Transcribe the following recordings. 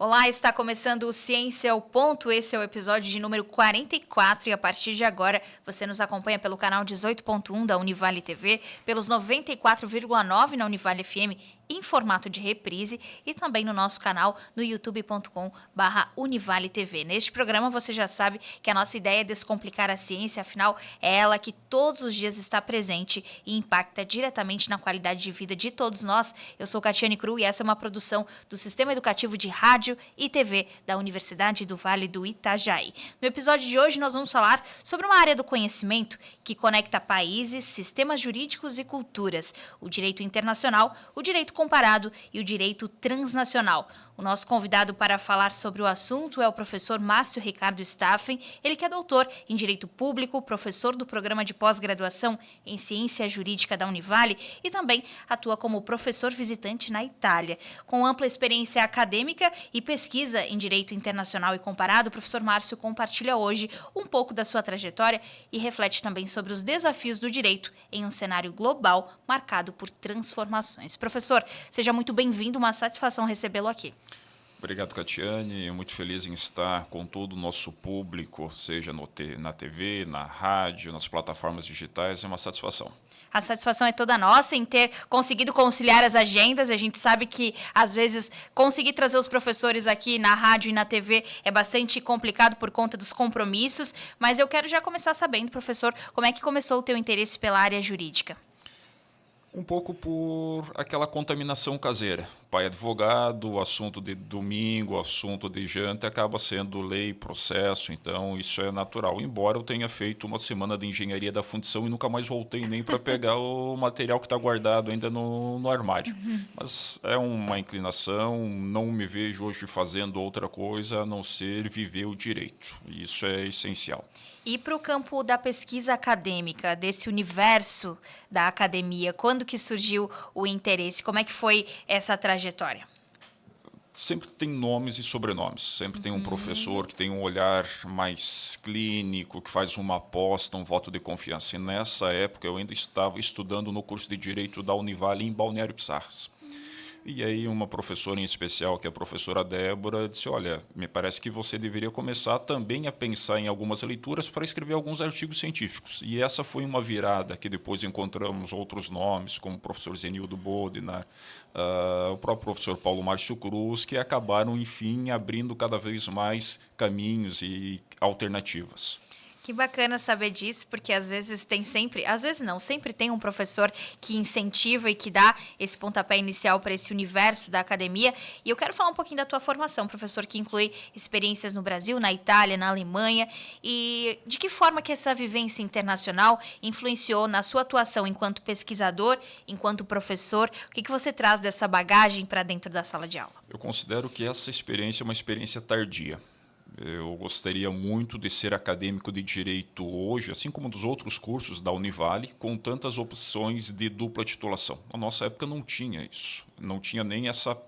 Olá, está começando o Ciência ao Ponto. Esse é o episódio de número 44 e a partir de agora você nos acompanha pelo canal 18.1 da Univale TV, pelos 94,9 na Univale FM em formato de reprise e também no nosso canal no youtube.com/Univale TV. Neste programa você já sabe que a nossa ideia é descomplicar a ciência, afinal é ela que todos os dias está presente e impacta diretamente na qualidade de vida de todos nós. Eu sou Catiane Cru e essa é uma produção do Sistema Educativo de Rádio e TV da Universidade do Vale do Itajaí. No episódio de hoje nós vamos falar sobre uma área do conhecimento que conecta países, sistemas jurídicos e culturas, o direito internacional, o direito comparado e o direito transnacional. O nosso convidado para falar sobre o assunto é o professor Márcio Ricardo Staffen, ele que é doutor em Direito Público, professor do Programa de Pós-Graduação em Ciência Jurídica da Univale e também atua como professor visitante na Itália. Com ampla experiência acadêmica e pesquisa em Direito Internacional e Comparado, o professor Márcio compartilha hoje um pouco da sua trajetória e reflete também sobre os desafios do direito em um cenário global marcado por transformações. Professor, seja muito bem-vindo, uma satisfação recebê-lo aqui. Obrigado, Catiane. Muito feliz em estar com todo o nosso público, seja na TV, na rádio, nas plataformas digitais. É uma satisfação. A satisfação é toda nossa em ter conseguido conciliar as agendas. A gente sabe que, às vezes, conseguir trazer os professores aqui na rádio e na TV é bastante complicado por conta dos compromissos. Mas eu quero já começar sabendo, professor, como é que começou o teu interesse pela área jurídica? Um pouco por aquela contaminação caseira. Pai advogado, assunto de domingo, assunto de janta, acaba sendo lei, processo, então isso é natural. Embora eu tenha feito uma semana de engenharia da fundição e nunca mais voltei nem para pegar o material que está guardado ainda no armário. Mas é uma inclinação, não me vejo hoje fazendo outra coisa a não ser viver o direito. Isso é essencial. E para o campo da pesquisa acadêmica, desse universo da academia, quando que surgiu o interesse? Como é que foi essa trajetória? Sempre tem nomes e sobrenomes. Sempre tem um professor que tem um olhar mais clínico, que faz uma aposta, um voto de confiança. E nessa época eu ainda estava estudando no curso de Direito da Univale em Balneário Pissarras. E aí uma professora em especial, que é a professora Débora, disse, olha, me parece que você deveria começar também a pensar em algumas leituras para escrever alguns artigos científicos. E essa foi uma virada, que depois encontramos outros nomes, como o professor Zenildo Bodnar, o próprio professor Paulo Márcio Cruz, que acabaram, enfim, abrindo cada vez mais caminhos e alternativas. Que bacana saber disso, porque às vezes sempre tem um professor que incentiva e que dá esse pontapé inicial para esse universo da academia. E eu quero falar um pouquinho da tua formação, professor, que inclui experiências no Brasil, na Itália, na Alemanha. E de que forma que essa vivência internacional influenciou na sua atuação enquanto pesquisador, enquanto professor? O que você traz dessa bagagem para dentro da sala de aula? Eu considero que essa experiência é uma experiência tardia. Eu gostaria muito de ser acadêmico de direito hoje, assim como dos outros cursos da Univale, com tantas opções de dupla titulação. Na nossa época não tinha isso, não tinha nem essa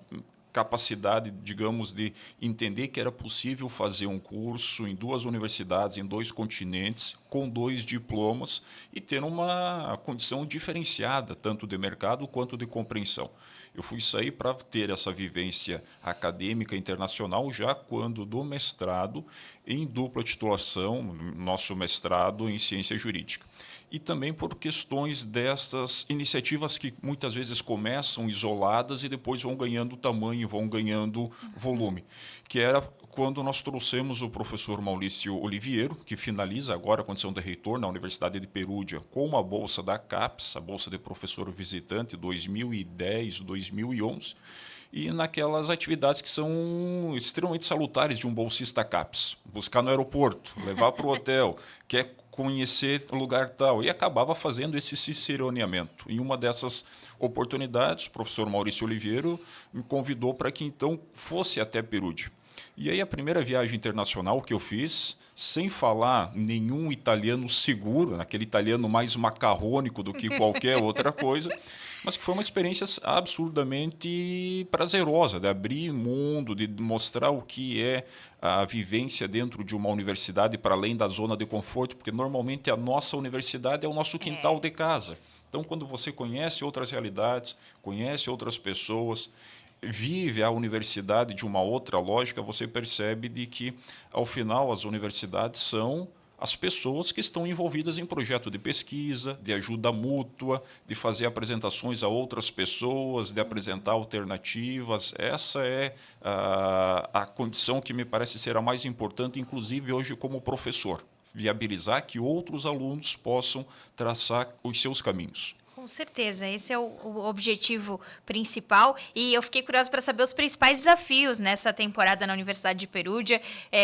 capacidade, digamos, de entender que era possível fazer um curso em duas universidades, em dois continentes, com 2 diplomas e ter uma condição diferenciada, tanto de mercado quanto de compreensão. Eu fui sair para ter essa vivência acadêmica internacional já quando do mestrado em dupla titulação, nosso mestrado em ciência jurídica. E também por questões dessas iniciativas que muitas vezes começam isoladas e depois vão ganhando tamanho, vão ganhando volume, que era quando nós trouxemos o professor Maurício Oliviero, que finaliza agora a condição de reitor na Universidade de Perúdia, com uma bolsa da CAPES, a Bolsa de Professor Visitante 2010-2011, e naquelas atividades que são extremamente salutares de um bolsista CAPES. Buscar no aeroporto, levar para o hotel, quer conhecer o lugar tal. E acabava fazendo esse ciceroneamento. Em uma dessas oportunidades, o professor Maurício Oliveiro me convidou para que então fosse até Perúdia. E aí a primeira viagem internacional que eu fiz, sem falar nenhum italiano seguro, aquele italiano mais macarrônico do que qualquer outra coisa, mas que foi uma experiência absurdamente prazerosa, de abrir mundo, de mostrar o que é a vivência dentro de uma universidade para além da zona de conforto, porque normalmente a nossa universidade é o nosso quintal de casa. Então, quando você conhece outras realidades, conhece outras pessoas, vive a universidade de uma outra lógica, você percebe de que, ao final, as universidades são as pessoas que estão envolvidas em projeto de pesquisa, de ajuda mútua, de fazer apresentações a outras pessoas, de apresentar alternativas. Essa é a condição que me parece ser a mais importante, inclusive hoje como professor, viabilizar que outros alunos possam traçar os seus caminhos. Com certeza, esse é o objetivo principal. E eu fiquei curiosa para saber os principais desafios nessa temporada na Universidade de Perugia.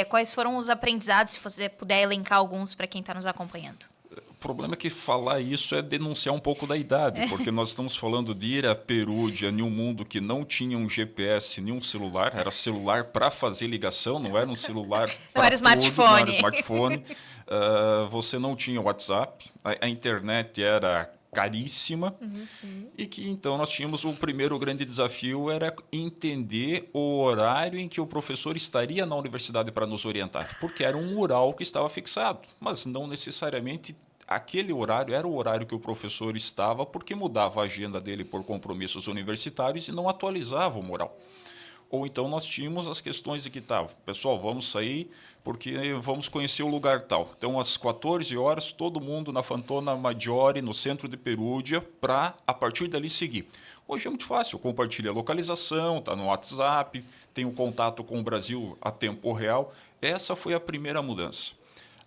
Quais foram os aprendizados, se você puder elencar alguns para quem está nos acompanhando. O problema é que falar isso é denunciar um pouco da idade, porque nós estamos falando de ir a Perugia em um mundo que não tinha um GPS, nem um celular. Era celular para fazer ligação, não era um celular não era smartphone. Não era smartphone. Você não tinha WhatsApp, a internet era caríssima, e que então nós tínhamos o primeiro grande desafio era entender o horário em que o professor estaria na universidade para nos orientar, porque era um mural que estava fixado, mas não necessariamente aquele horário era o horário que o professor estava, porque mudava a agenda dele por compromissos universitários e não atualizava o mural. Ou então nós tínhamos as questões de que, pessoal, vamos sair porque vamos conhecer o lugar tal. Então, às 14 horas, todo mundo na Fantona Maggiore, no centro de Perugia, para, a partir dali, seguir. Hoje é muito fácil, compartilha a localização, está no WhatsApp, tem o contato com o Brasil a tempo real. Essa foi a primeira mudança.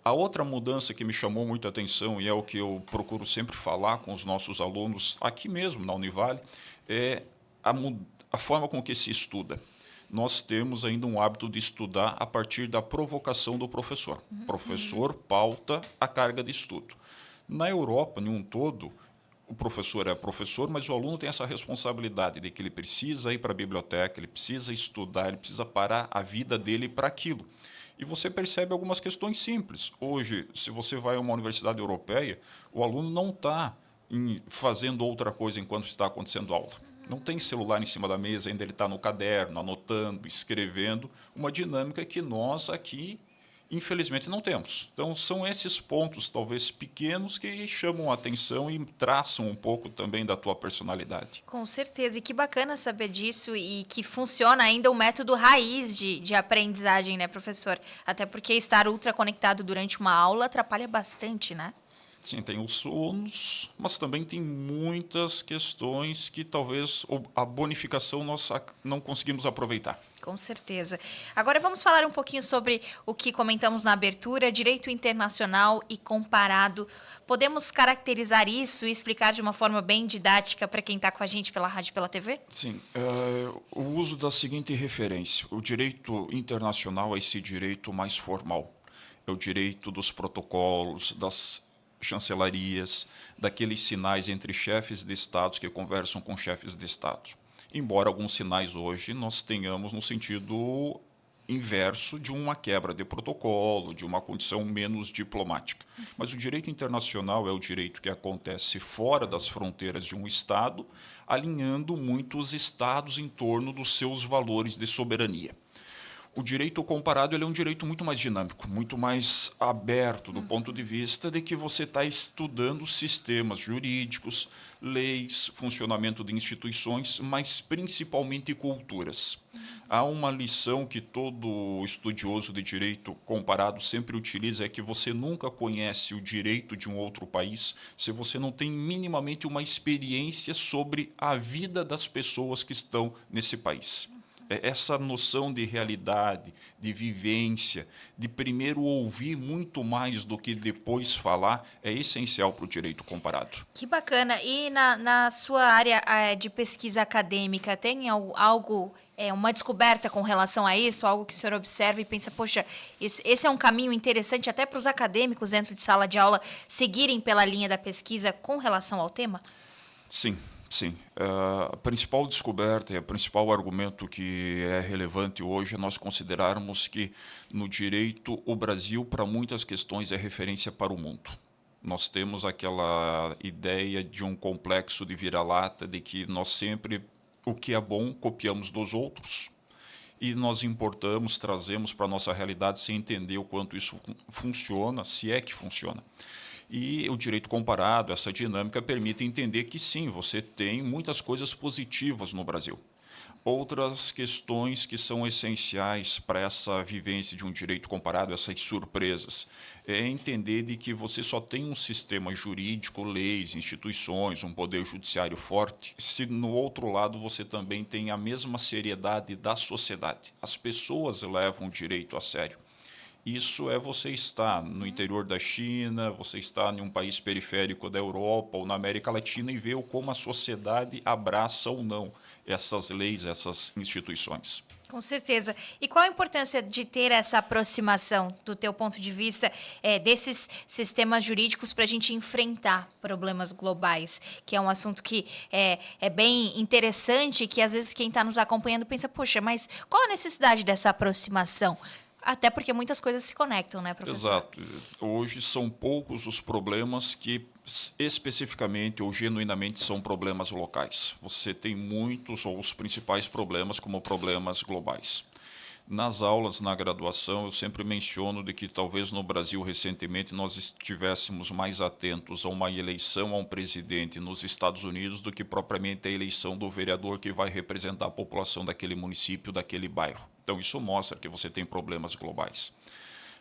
A outra mudança que me chamou muita atenção, e é o que eu procuro sempre falar com os nossos alunos, aqui mesmo, na Univale, é a forma com que se estuda. Nós temos ainda um hábito de estudar a partir da provocação do professor. O professor pauta a carga de estudo. Na Europa, em um todo, o professor é professor, mas o aluno tem essa responsabilidade de que ele precisa ir para a biblioteca, ele precisa estudar, ele precisa parar a vida dele para aquilo. E você percebe algumas questões simples. Hoje, se você vai a uma universidade europeia, o aluno não está fazendo outra coisa enquanto está acontecendo aula. Não tem celular em cima da mesa, ainda ele está no caderno, anotando, escrevendo, uma dinâmica que nós aqui, infelizmente, não temos. Então, são esses pontos, talvez pequenos, que chamam a atenção e traçam um pouco também da tua personalidade. Com certeza, e que bacana saber disso e que funciona ainda o método raiz de aprendizagem, né, professor? Até porque estar ultra conectado durante uma aula atrapalha bastante, né? Sim, tem os ônus, mas também tem muitas questões que talvez a bonificação nós não conseguimos aproveitar. Com certeza. Agora vamos falar um pouquinho sobre o que comentamos na abertura, direito internacional e comparado. Podemos caracterizar isso e explicar de uma forma bem didática para quem está com a gente pela rádio e pela TV? Sim. O uso da seguinte referência. O direito internacional é esse direito mais formal. É o direito dos protocolos, das chancelarias, daqueles sinais entre chefes de estados que conversam com chefes de estado. Embora alguns sinais hoje nós tenhamos no sentido inverso de uma quebra de protocolo, de uma condição menos diplomática. Mas o direito internacional é o direito que acontece fora das fronteiras de um estado, alinhando muitos estados em torno dos seus valores de soberania. O direito comparado ele é um direito muito mais dinâmico, muito mais aberto do ponto de vista de que você está estudando sistemas jurídicos, leis, funcionamento de instituições, mas principalmente culturas. Há uma lição que todo estudioso de direito comparado sempre utiliza, é que você nunca conhece o direito de um outro país se você não tem minimamente uma experiência sobre a vida das pessoas que estão nesse país. Essa noção de realidade, de vivência, de primeiro ouvir muito mais do que depois falar, é essencial para o direito comparado. Que bacana. E na sua área de pesquisa acadêmica, tem algo, uma descoberta com relação a isso? Algo que o senhor observa e pensa, poxa, esse é um caminho interessante até para os acadêmicos dentro de sala de aula seguirem pela linha da pesquisa com relação ao tema? Sim. Sim, a principal descoberta e o principal argumento que é relevante hoje é nós considerarmos que no direito o Brasil para muitas questões é referência para o mundo. Nós temos aquela ideia de um complexo de vira-lata de que nós sempre o que é bom copiamos dos outros e nós importamos, trazemos para a nossa realidade sem entender o quanto isso funciona, se é que funciona. E o direito comparado, essa dinâmica, permite entender que sim, você tem muitas coisas positivas no Brasil. Outras questões que são essenciais para essa vivência de um direito comparado, essas surpresas, é entender de que você só tem um sistema jurídico, leis, instituições, um poder judiciário forte, se no outro lado você também tem a mesma seriedade da sociedade. As pessoas levam o direito a sério. Isso é você estar no interior da China, você estar em um país periférico da Europa ou na América Latina e ver como a sociedade abraça ou não essas leis, essas instituições. Com certeza. E qual a importância de ter essa aproximação, do teu ponto de vista, desses sistemas jurídicos para a gente enfrentar problemas globais, que é um assunto que é bem interessante, que às vezes quem está nos acompanhando pensa, poxa, mas qual a necessidade dessa aproximação? Até porque muitas coisas se conectam, né, professor? Exato. Hoje são poucos os problemas que especificamente ou genuinamente são problemas locais. Você tem muitos ou os principais problemas como problemas globais. Nas aulas, na graduação, eu sempre menciono de que talvez no Brasil recentemente nós estivéssemos mais atentos a uma eleição a um presidente nos Estados Unidos do que propriamente a eleição do vereador que vai representar a população daquele município, daquele bairro. Então isso mostra que você tem problemas globais.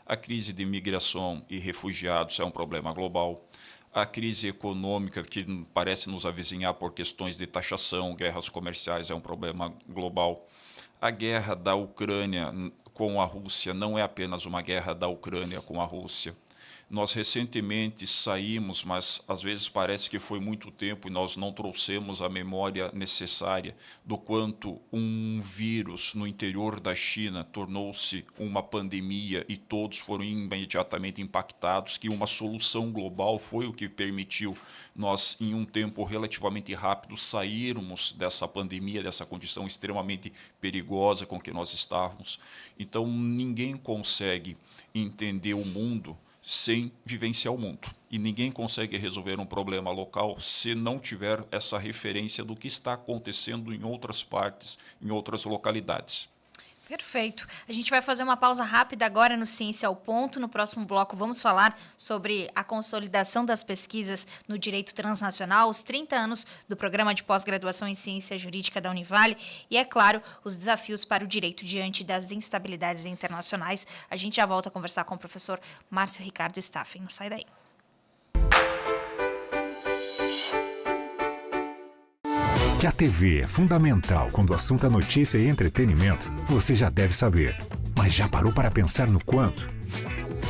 A crise de imigração e refugiados é um problema global. A crise econômica que parece nos avizinhar por questões de taxação, guerras comerciais é um problema global. A guerra da Ucrânia com a Rússia não é apenas uma guerra da Ucrânia com a Rússia. Nós recentemente saímos, mas às vezes parece que foi muito tempo e nós não trouxemos a memória necessária do quanto um vírus no interior da China tornou-se uma pandemia e todos foram imediatamente impactados, que uma solução global foi o que permitiu nós, em um tempo relativamente rápido, sairmos dessa pandemia, dessa condição extremamente perigosa com que nós estávamos. Então, ninguém consegue entender o mundo sem vivenciar o mundo. E ninguém consegue resolver um problema local se não tiver essa referência do que está acontecendo em outras partes, em outras localidades. Perfeito. A gente vai fazer uma pausa rápida agora no Ciência ao Ponto. No próximo bloco, vamos falar sobre a consolidação das pesquisas no direito transnacional, os 30 anos do programa de pós-graduação em Ciência Jurídica da Univale e, é claro, os desafios para o direito diante das instabilidades internacionais. A gente já volta a conversar com o professor Márcio Ricardo Staffen. Não sai daí. Que a TV é fundamental quando o assunto é notícia e entretenimento, você já deve saber. Mas já parou para pensar no quanto?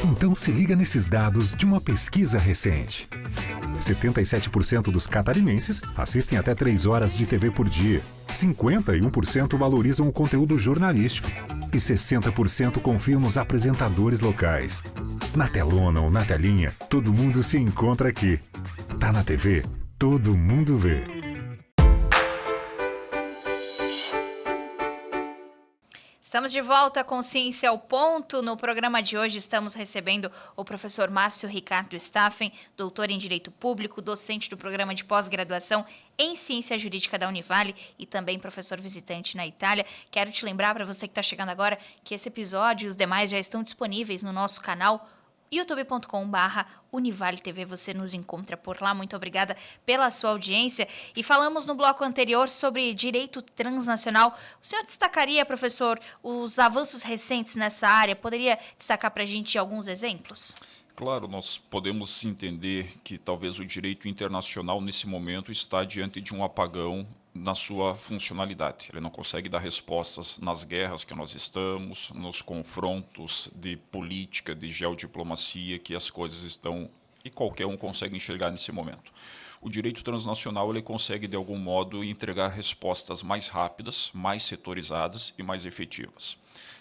Então se liga nesses dados de uma pesquisa recente. 77% dos catarinenses assistem até 3 horas de TV por dia. 51% valorizam o conteúdo jornalístico. E 60% confiam nos apresentadores locais. Na telona ou na telinha, todo mundo se encontra aqui. Tá na TV, todo mundo vê. Estamos de volta com Ciência ao Ponto. No programa de hoje estamos recebendo o professor Márcio Ricardo Staffen, doutor em Direito Público, docente do programa de pós-graduação em Ciência Jurídica da Univale e também professor visitante na Itália. Quero te lembrar, para você que está chegando agora, que esse episódio e os demais já estão disponíveis no nosso canal youtube.com/UnivaleTV. Você nos encontra por lá. Muito obrigada pela sua audiência. E falamos no bloco anterior sobre direito transnacional. O senhor destacaria, professor, os avanços recentes nessa área? Poderia destacar para a gente alguns exemplos? Claro, nós podemos entender que talvez o direito internacional, nesse momento, está diante de um apagão na sua funcionalidade. Ele não consegue dar respostas nas guerras que nós estamos, nos confrontos de política, de geodiplomacia que as coisas estão e qualquer um consegue enxergar nesse momento. O direito transnacional ele consegue, de algum modo, entregar respostas mais rápidas, mais setorizadas e mais efetivas.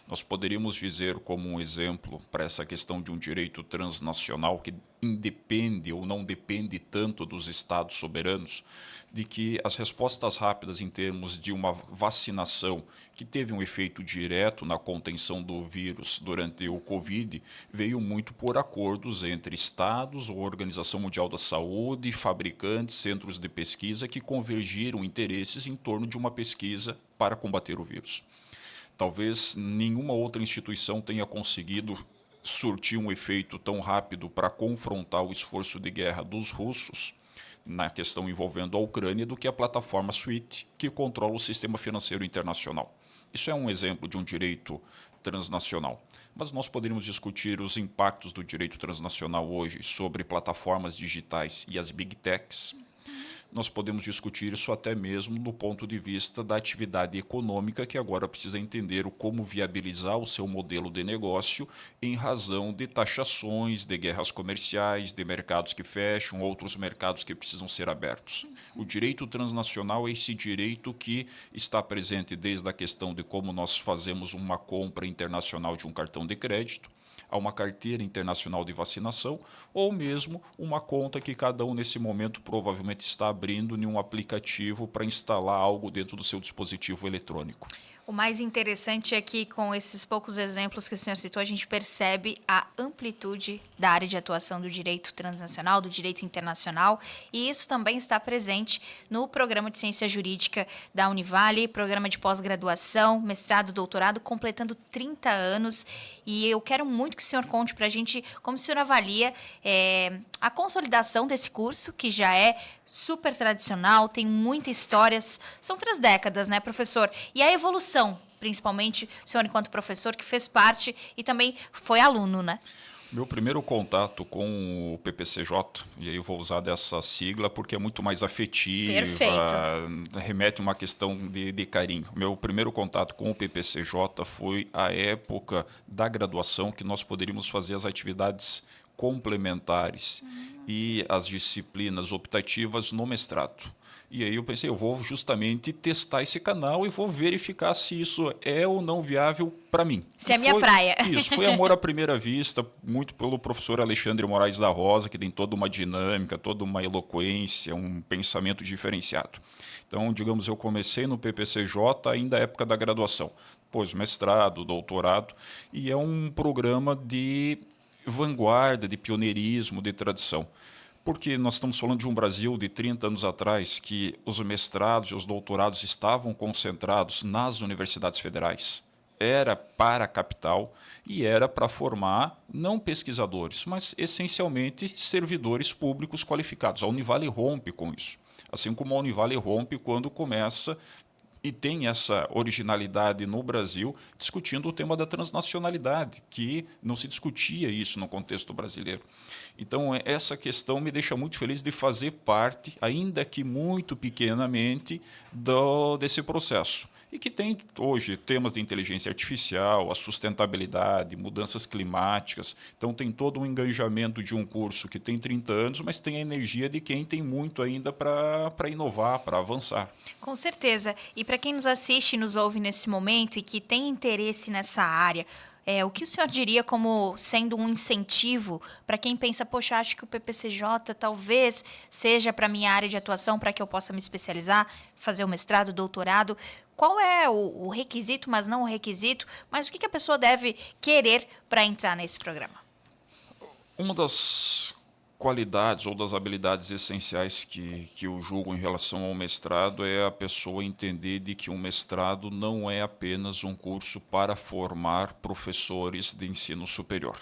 Nós poderíamos dizer como um exemplo para essa questão de um direito transnacional que independe ou não depende tanto dos estados soberanos, de que as respostas rápidas em termos de uma vacinação que teve um efeito direto na contenção do vírus durante o Covid, veio muito por acordos entre estados, a Organização Mundial da Saúde, fabricantes, centros de pesquisa que convergiram interesses em torno de uma pesquisa para combater o vírus. Talvez nenhuma outra instituição tenha conseguido surtir um efeito tão rápido para confrontar o esforço de guerra dos russos na questão envolvendo a Ucrânia do que a plataforma SWIFT, que controla o sistema financeiro internacional. Isso é um exemplo de um direito transnacional. Mas nós poderíamos discutir os impactos do direito transnacional hoje sobre plataformas digitais e as big techs. Nós podemos discutir isso até mesmo do ponto de vista da atividade econômica, que agora precisa entender como viabilizar o seu modelo de negócio em razão de taxações, de guerras comerciais, de mercados que fecham, outros mercados que precisam ser abertos. O direito transnacional é esse direito que está presente desde a questão de como nós fazemos uma compra internacional de um cartão de crédito, a uma carteira internacional de vacinação, ou mesmo uma conta que cada um nesse momento provavelmente está abrindo em um aplicativo para instalar algo dentro do seu dispositivo eletrônico. O mais interessante é que, com esses poucos exemplos que o senhor citou, a gente percebe a amplitude da área de atuação do direito transnacional, do direito internacional, e isso também está presente no programa de ciência jurídica da Univale, programa de pós-graduação, mestrado, doutorado, completando 30 anos. E eu quero muito que o senhor conte para a gente como o senhor avalia a consolidação desse curso, que já é super tradicional, tem muitas histórias, são 3 décadas, né, professor? E a evolução, principalmente, o senhor enquanto professor, que fez parte e também foi aluno, né? Meu primeiro contato com o PPCJ, e aí eu vou usar dessa sigla porque é muito mais afetiva, Perfeito. remete a uma questão de carinho. Meu primeiro contato com o PPCJ foi a época da graduação, que nós poderíamos fazer as atividades complementares e as disciplinas optativas no mestrado. E aí eu pensei, eu vou justamente testar esse canal e vou verificar se isso é ou não viável para mim. Se é minha praia. Isso, foi amor à primeira vista, muito pelo professor Alexandre Moraes da Rosa, que tem toda uma dinâmica, toda uma eloquência, um pensamento diferenciado. Então, digamos, eu comecei no PPCJ ainda na época da graduação, depois mestrado, doutorado, e é um programa de vanguarda, de pioneirismo, de tradição. Porque nós estamos falando de um Brasil de 30 anos atrás que os mestrados e os doutorados estavam concentrados nas universidades federais. Era para a capital e era para formar não pesquisadores, mas essencialmente servidores públicos qualificados. A Univale rompe com isso. Assim como a Univale rompe quando começa e tem essa originalidade no Brasil, discutindo o tema da transnacionalidade, que não se discutia isso no contexto brasileiro. Então, essa questão me deixa muito feliz de fazer parte, ainda que muito pequenamente, desse processo. E que tem hoje temas de inteligência artificial, a sustentabilidade, mudanças climáticas. Então, tem todo um engajamento de um curso que tem 30 anos, mas tem a energia de quem tem muito ainda para inovar, para avançar. Com certeza. E para quem nos assiste e nos ouve nesse momento e que tem interesse nessa área, o que o senhor diria como sendo um incentivo para quem pensa, poxa, acho que o PPCJ talvez seja para a minha área de atuação, para que eu possa me especializar, fazer o mestrado, doutorado? Qual é o requisito, mas não o requisito, mas o que a pessoa deve querer para entrar nesse programa? Uma das qualidades ou das habilidades essenciais que eu julgo em relação ao mestrado é a pessoa entender de que um mestrado não é apenas um curso para formar professores de ensino superior.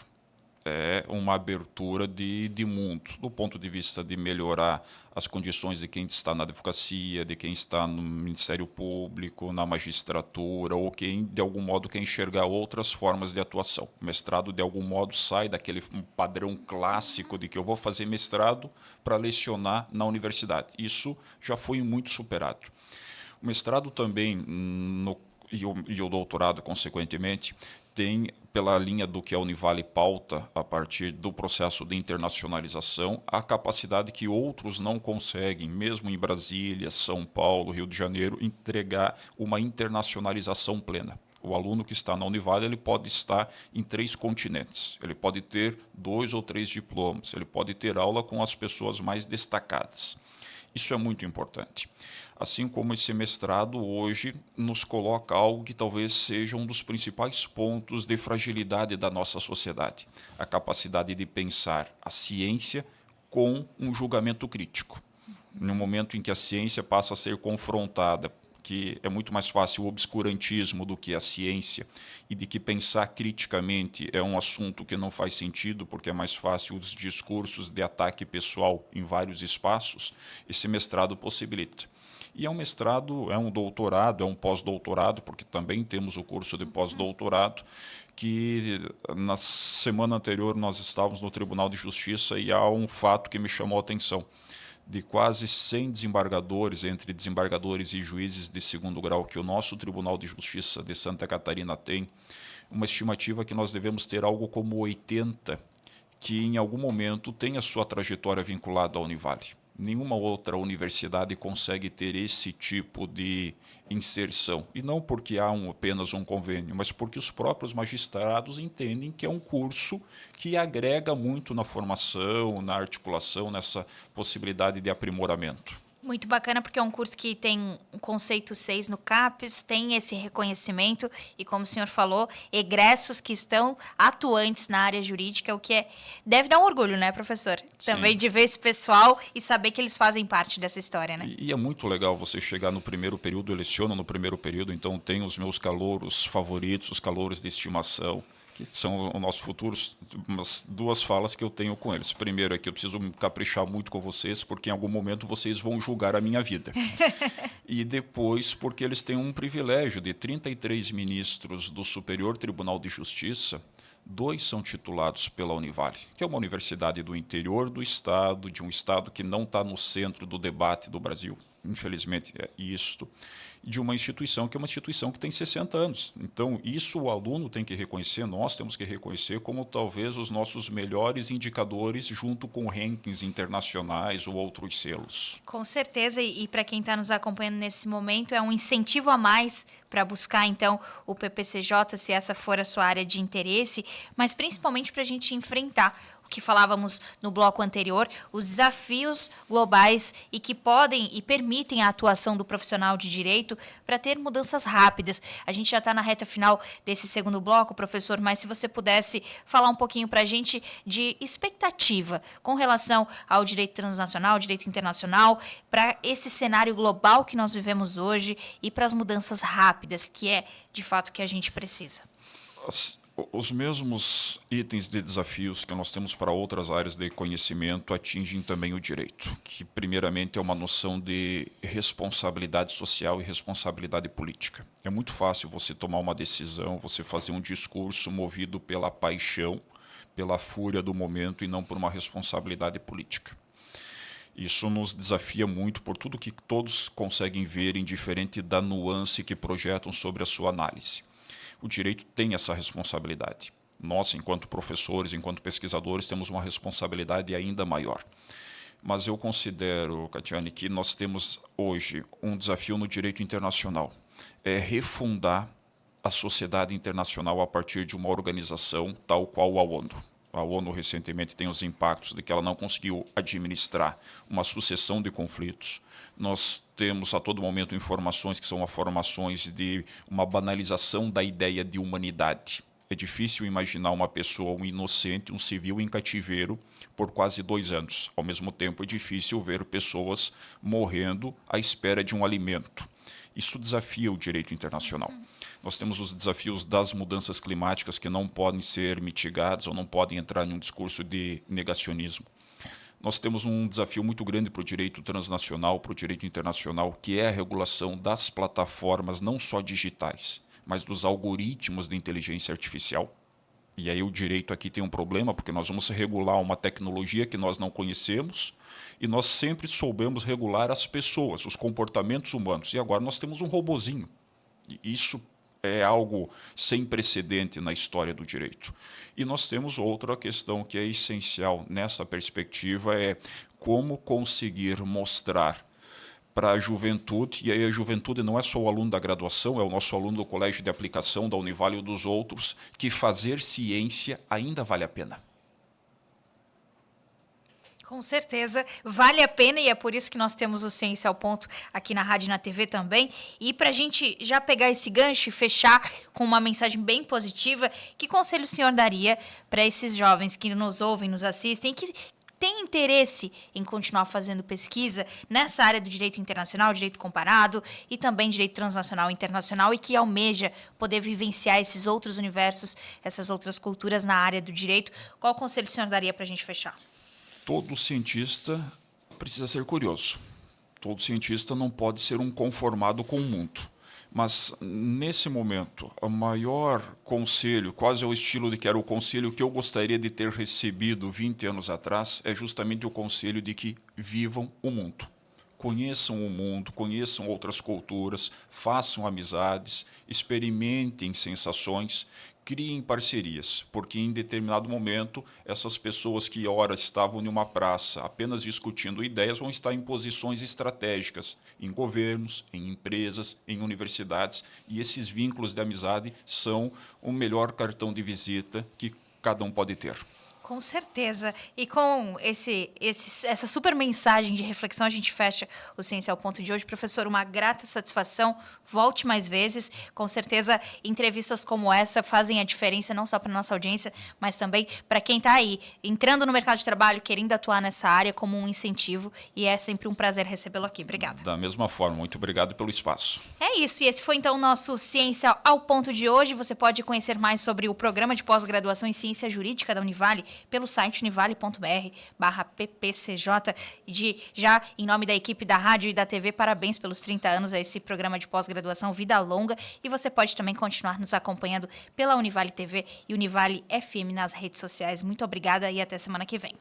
É uma abertura de mundo, do ponto de vista de melhorar as condições de quem está na advocacia, de quem está no Ministério Público, na magistratura, ou quem, de algum modo, quer enxergar outras formas de atuação. O mestrado, de algum modo, sai daquele padrão clássico de que eu vou fazer mestrado para lecionar na universidade. Isso já foi muito superado. O mestrado também, e o doutorado, consequentemente, tem, pela linha do que a Univale pauta a partir do processo de internacionalização, a capacidade que outros não conseguem, mesmo em Brasília, São Paulo, Rio de Janeiro, entregar uma internacionalização plena. O aluno que está na Univale, ele pode estar em 3 continentes, ele pode ter 2 ou 3 diplomas, ele pode ter aula com as pessoas mais destacadas. Isso é muito importante. Assim como esse mestrado hoje nos coloca algo que talvez seja um dos principais pontos de fragilidade da nossa sociedade, a capacidade de pensar a ciência com um julgamento crítico. No momento em que a ciência passa a ser confrontada que é muito mais fácil o obscurantismo do que a ciência, e de que pensar criticamente é um assunto que não faz sentido, porque é mais fácil os discursos de ataque pessoal em vários espaços, esse mestrado possibilita. E é um mestrado, é um doutorado, é um pós-doutorado, porque também temos o curso de pós-doutorado, que na semana anterior nós estávamos no Tribunal de Justiça e há um fato que me chamou a atenção. De quase 100 desembargadores, entre desembargadores e juízes de segundo grau, que o nosso Tribunal de Justiça de Santa Catarina tem, uma estimativa que nós devemos ter algo como 80 que em algum momento tem a sua trajetória vinculada à Univale. Nenhuma outra universidade consegue ter esse tipo de inserção. E não porque há apenas um convênio, mas porque os próprios magistrados entendem que é um curso que agrega muito na formação, na articulação, nessa possibilidade de aprimoramento. Muito bacana, porque é um curso que tem um conceito 6 no CAPES, tem esse reconhecimento e, como o senhor falou, egressos que estão atuantes na área jurídica, o que deve dar um orgulho, né, professor? Sim. Também de ver esse pessoal e saber que eles fazem parte dessa história, né? E é muito legal você chegar no primeiro período, eu leciono no primeiro período, então tem os meus calouros favoritos, os calouros de estimação, que são os nossos futuros, umas duas falas que eu tenho com eles. Primeiro é que eu preciso me caprichar muito com vocês, porque em algum momento vocês vão julgar a minha vida. E depois, porque eles têm um privilégio de 33 ministros do Superior Tribunal de Justiça, 2 são titulados pela Univale, que é uma universidade do interior do estado, de um estado que não está no centro do debate do Brasil. Infelizmente é isto, de uma instituição que é uma instituição que tem 60 anos. Então, isso o aluno tem que reconhecer, nós temos que reconhecer como talvez os nossos melhores indicadores junto com rankings internacionais ou outros selos. Com certeza, e para quem está nos acompanhando nesse momento, é um incentivo a mais para buscar, então, o PPCJ, se essa for a sua área de interesse, mas principalmente para a gente enfrentar o que falávamos no bloco anterior, os desafios globais e que podem e permitem a atuação do profissional de direito para ter mudanças rápidas. A gente já está na reta final desse segundo bloco, professor, mas se você pudesse falar um pouquinho para a gente de expectativa com relação ao direito transnacional, direito internacional, para esse cenário global que nós vivemos hoje e para as mudanças rápidas, que é, de fato, que a gente precisa. Os mesmos itens de desafios que nós temos para outras áreas de conhecimento atingem também o direito, que primeiramente é uma noção de responsabilidade social e responsabilidade política. É muito fácil você tomar uma decisão, você fazer um discurso movido pela paixão, pela fúria do momento e não por uma responsabilidade política. Isso nos desafia muito por tudo que todos conseguem ver, indiferente da nuance que projetam sobre a sua análise. O direito tem essa responsabilidade. Nós, enquanto professores, enquanto pesquisadores, temos uma responsabilidade ainda maior. Mas eu considero, Catiane, que nós temos hoje um desafio no direito internacional. É refundar a sociedade internacional a partir de uma organização tal qual a ONU. A ONU recentemente tem os impactos de que ela não conseguiu administrar uma sucessão de conflitos. Nós temos a todo momento informações que são informações de uma banalização da ideia de humanidade. É difícil imaginar uma pessoa, um inocente, um civil em cativeiro por quase 2 anos. Ao mesmo tempo, é difícil ver pessoas morrendo à espera de um alimento. Isso desafia o direito internacional. Nós temos os desafios das mudanças climáticas que não podem ser mitigados ou não podem entrar em um discurso de negacionismo. Nós temos um desafio muito grande para o direito transnacional, para o direito internacional, que é a regulação das plataformas, não só digitais, mas dos algoritmos de inteligência artificial. E aí o direito aqui tem um problema, porque nós vamos regular uma tecnologia que nós não conhecemos e nós sempre soubemos regular as pessoas, os comportamentos humanos. E agora nós temos um robozinho. E isso é algo sem precedente na história do direito. E nós temos outra questão que é essencial nessa perspectiva, é como conseguir mostrar para a juventude, e aí a juventude não é só o aluno da graduação, é o nosso aluno do colégio de aplicação, da Univale e dos outros, que fazer ciência ainda vale a pena. Com certeza, vale a pena e é por isso que nós temos o Ciência ao Ponto aqui na rádio e na TV também. E para a gente já pegar esse gancho e fechar com uma mensagem bem positiva, que conselho o senhor daria para esses jovens que nos ouvem, nos assistem, que tem interesse em continuar fazendo pesquisa nessa área do direito internacional, direito comparado e também direito transnacional e internacional e que almeja poder vivenciar esses outros universos, essas outras culturas na área do direito, qual conselho o senhor daria para a gente fechar? Todo cientista precisa ser curioso. Todo cientista não pode ser um conformado com o mundo. Mas, nesse momento, o maior conselho, quase ao estilo de que era o conselho que eu gostaria de ter recebido 20 anos atrás, é justamente o conselho de que vivam o mundo. Conheçam o mundo, conheçam outras culturas, façam amizades, experimentem sensações, criem parcerias, porque em determinado momento essas pessoas que ora estavam em uma praça apenas discutindo ideias vão estar em posições estratégicas, em governos, em empresas, em universidades, e esses vínculos de amizade são o melhor cartão de visita que cada um pode ter. Com certeza. E com essa super mensagem de reflexão, a gente fecha o Ciência ao Ponto de hoje. Professor, uma grata satisfação. Volte mais vezes. Com certeza, entrevistas como essa fazem a diferença não só para a nossa audiência, mas também para quem está aí, entrando no mercado de trabalho, querendo atuar nessa área como um incentivo. E é sempre um prazer recebê-lo aqui. Obrigada. Da mesma forma, muito obrigado pelo espaço. É isso. E esse foi, então, o nosso Ciência ao Ponto de hoje. Você pode conhecer mais sobre o programa de pós-graduação em Ciência Jurídica da Univale pelo site univale.br/ppcj. Já em nome da equipe da rádio e da TV, parabéns pelos 30 anos a esse programa de pós-graduação Vida Longa. E você pode também continuar nos acompanhando pela Univale TV e Univale FM nas redes sociais. Muito obrigada e até semana que vem.